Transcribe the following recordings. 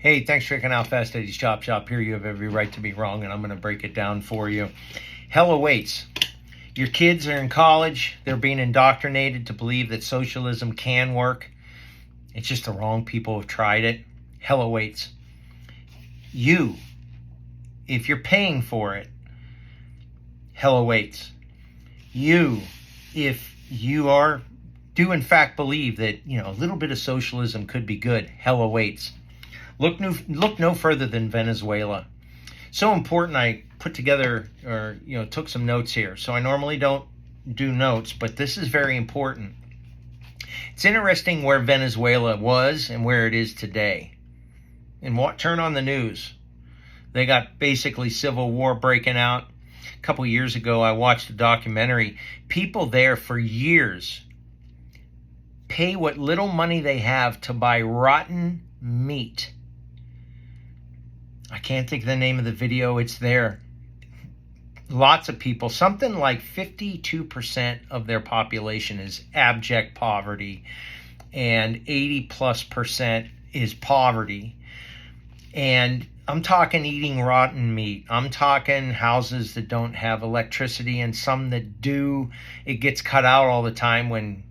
Hey, thanks for checking out Fast Eddie's Chop Shop. Here you have every right to be wrong, and I'm going to break it down for you. Hell awaits. Your kids are in college. They're being indoctrinated to believe that socialism can work. It's just the wrong people have tried it. Hell awaits. You, if you're paying for it, hell awaits. You, if you do in fact believe that, a little bit of socialism could be good, hell awaits. Look no further than Venezuela. So important, I put together or took some notes here. So I normally don't do notes, but this is very important. It's interesting where Venezuela was and where it is today. And turn on the news. They got basically civil war breaking out. A couple years ago, I watched a documentary. People there for years pay what little money they have to buy rotten meat. I can't think of the name of the video. It's there. Lots of people, something like 52% of their population is abject poverty, and 80+% is poverty. And I'm talking eating rotten meat. I'm talking houses that don't have electricity, and some that do. It gets cut out all the time when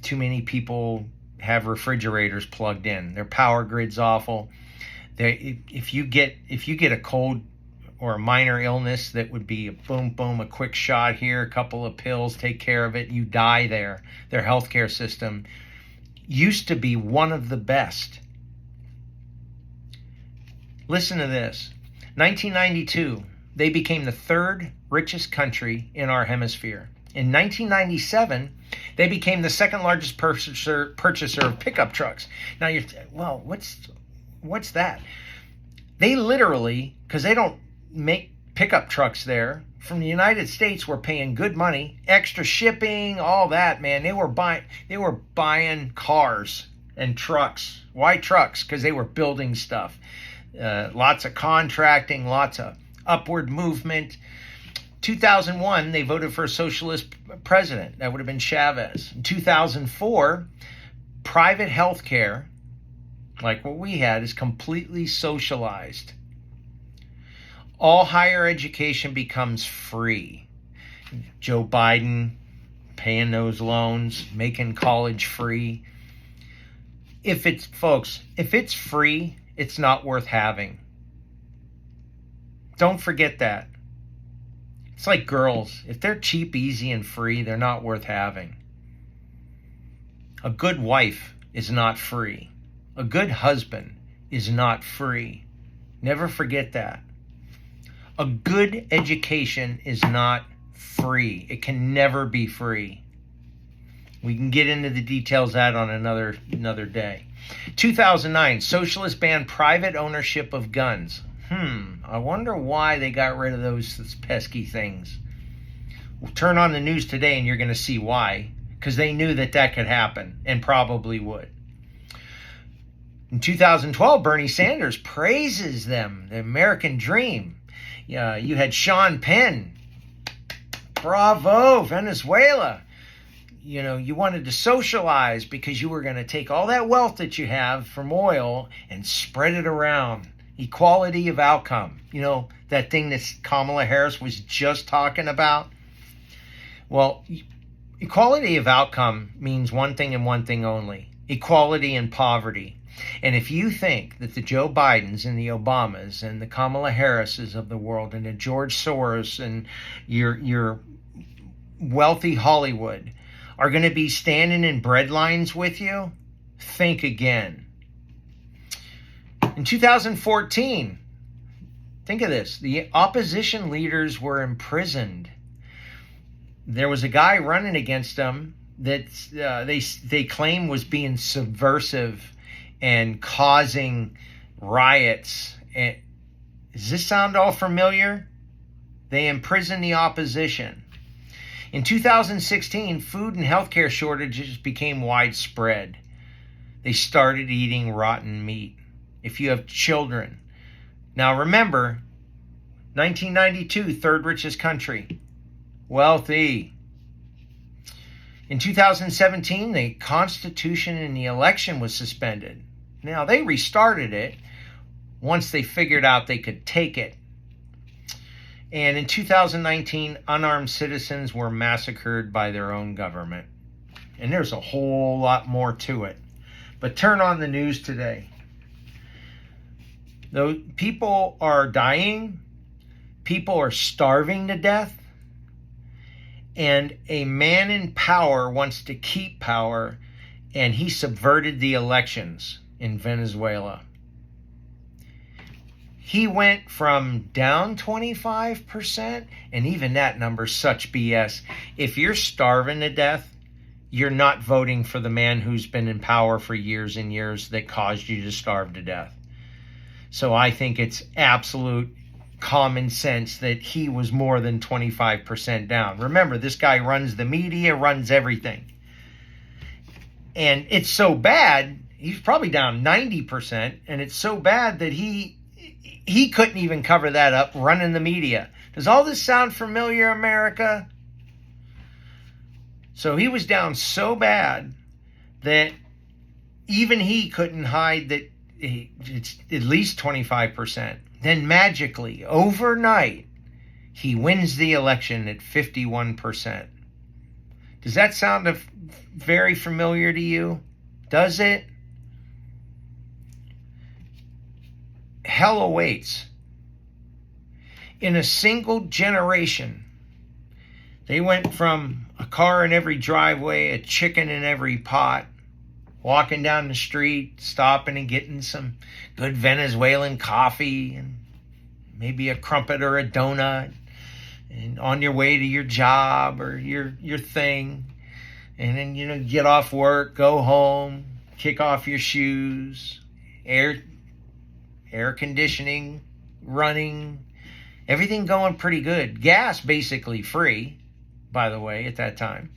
too many people have refrigerators plugged in. Their power grid's awful. If you get a cold or a minor illness, that would be a boom, boom, a quick shot here, a couple of pills, take care of it, you die there. Their healthcare system used to be one of the best. Listen to this. 1992, they became the third richest country in our hemisphere. In 1997, they became the second largest purchaser of pickup trucks. Now you're, well, what's that? They literally, because they don't make pickup trucks there, from the United States were paying good money, extra shipping, all that, man. They were buying cars and trucks. Why trucks? Because they were building stuff. Lots of contracting, lots of upward movement. 2001, they voted for a socialist president. That would have been Chavez. In 2004, private health care, like what we had, is completely socialized. All higher education becomes free. Joe Biden paying those loans, making college free. If it's free, it's not worth having. Don't forget that. It's like girls. If they're cheap, easy, and free, they're not worth having. A good wife is not free. A good husband is not free. Never forget that. A good education is not free. It can never be free. We can get into the details of that on another day. 2009, socialists banned private ownership of guns. I wonder why they got rid of those pesky things. We'll turn on the news today and you're going to see why. Because they knew that could happen and probably would. In 2012, Bernie Sanders praises them, the American dream. You had Sean Penn. Bravo, Venezuela. You wanted to socialize because you were going to take all that wealth that you have from oil and spread it around. Equality of outcome. That thing that Kamala Harris was just talking about. Well, equality of outcome means one thing and one thing only. Equality in poverty. And if you think that the Joe Bidens and the Obamas and the Kamala Harrises of the world and the George Soros and your wealthy Hollywood are going to be standing in bread lines with you, think again. In 2014, think of this, the opposition leaders were imprisoned. There was a guy running against them that they claim was being subversive and causing riots. And does this sound all familiar? They imprisoned the opposition. In 2016, food and healthcare shortages became widespread. They started eating rotten meat. If you have children. Now remember, 1992, third richest country. Wealthy. In 2017, the Constitution and the election was suspended. Now, they restarted it, once they figured out they could take it. And in 2019, unarmed citizens were massacred by their own government. And there's a whole lot more to it. But turn on the news today. Though people are dying, people are starving to death, and a man in power wants to keep power, and he subverted the elections in Venezuela. He went from down 25%, and even that number's such BS. If you're starving to death, you're not voting for the man who's been in power for years and years that caused you to starve to death. So I think it's absolute common sense that he was more than 25% down. Remember, this guy runs the media, runs everything. And it's so bad, he's probably down 90%, and it's so bad that he couldn't even cover that up running the media. Does all this sound familiar, America? So he was down so bad that even he couldn't hide that it's at least 25%. Then magically, overnight, he wins the election at 51%. Does that sound very familiar to you? Does it? Hell awaits. In a single generation, they went from a car in every driveway, a chicken in every pot, walking down the street, stopping and getting some good Venezuelan coffee and maybe a crumpet or a donut, and on your way to your job or your thing, and then get off work, go home, kick off your shoes, air conditioning running, everything going pretty good. Gas basically free, by the way, at that time.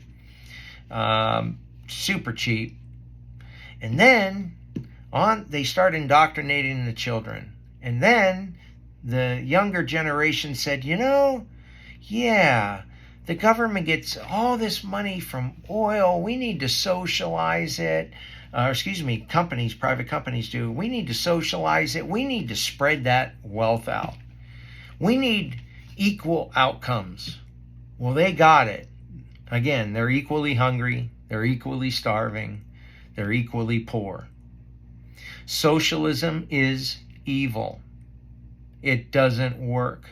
Super cheap. And then they start indoctrinating the children. And then the younger generation said, yeah, the government gets all this money from oil. We need to socialize it. Private companies do. We need to socialize it. We need to spread that wealth out. We need equal outcomes. Well, they got it. Again, they're equally hungry. They're equally starving. They're equally poor. Socialism is evil. It doesn't work.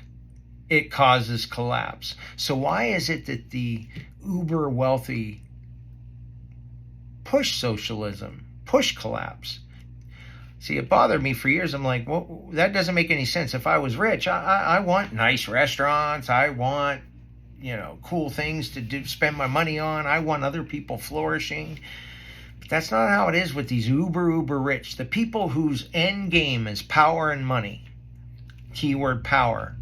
It causes collapse. So why is it that the uber wealthy push socialism, push collapse? See, it bothered me for years. I'm like, well, that doesn't make any sense. If I was rich, I want nice restaurants. I want, cool things to spend my money on. I want other people flourishing. But that's not how it is with these uber rich. The people whose end game is power and money, keyword power,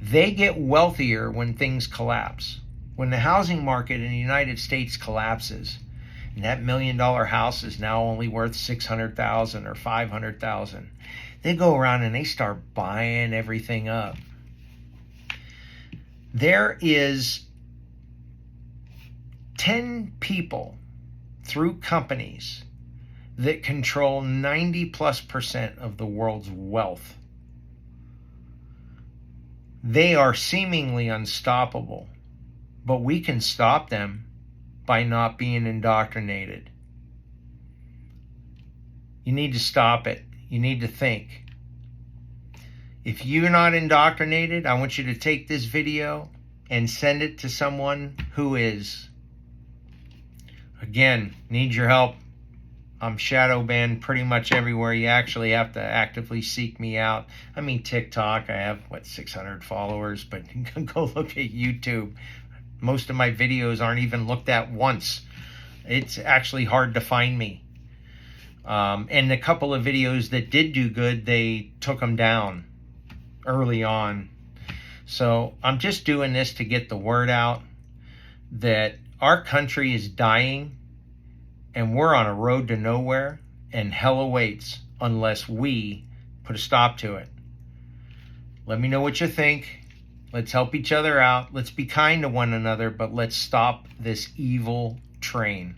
they get wealthier when things collapse. When the housing market in the United States collapses, and that $1 million house is now only worth $600,000 or $500,000, they go around and they start buying everything up. There is 10 people through companies that control 90+% of the world's wealth. They are seemingly unstoppable, but we can stop them by not being indoctrinated. You need to stop it. You need to think. If you're not indoctrinated, I want you to take this video and send it to someone who is. Again, need your help. I'm shadow banned pretty much everywhere. You actually have to actively seek me out. I mean, TikTok, I have, 600 followers, but go look at YouTube. Most of my videos aren't even looked at once. It's actually hard to find me. And a couple of videos that did do good, they took them down early on. So I'm just doing this to get the word out that our country is dying and we're on a road to nowhere, and hell awaits unless we put a stop to it. Let me know what you think. Let's help each other out. Let's be kind to one another, but let's stop this evil train.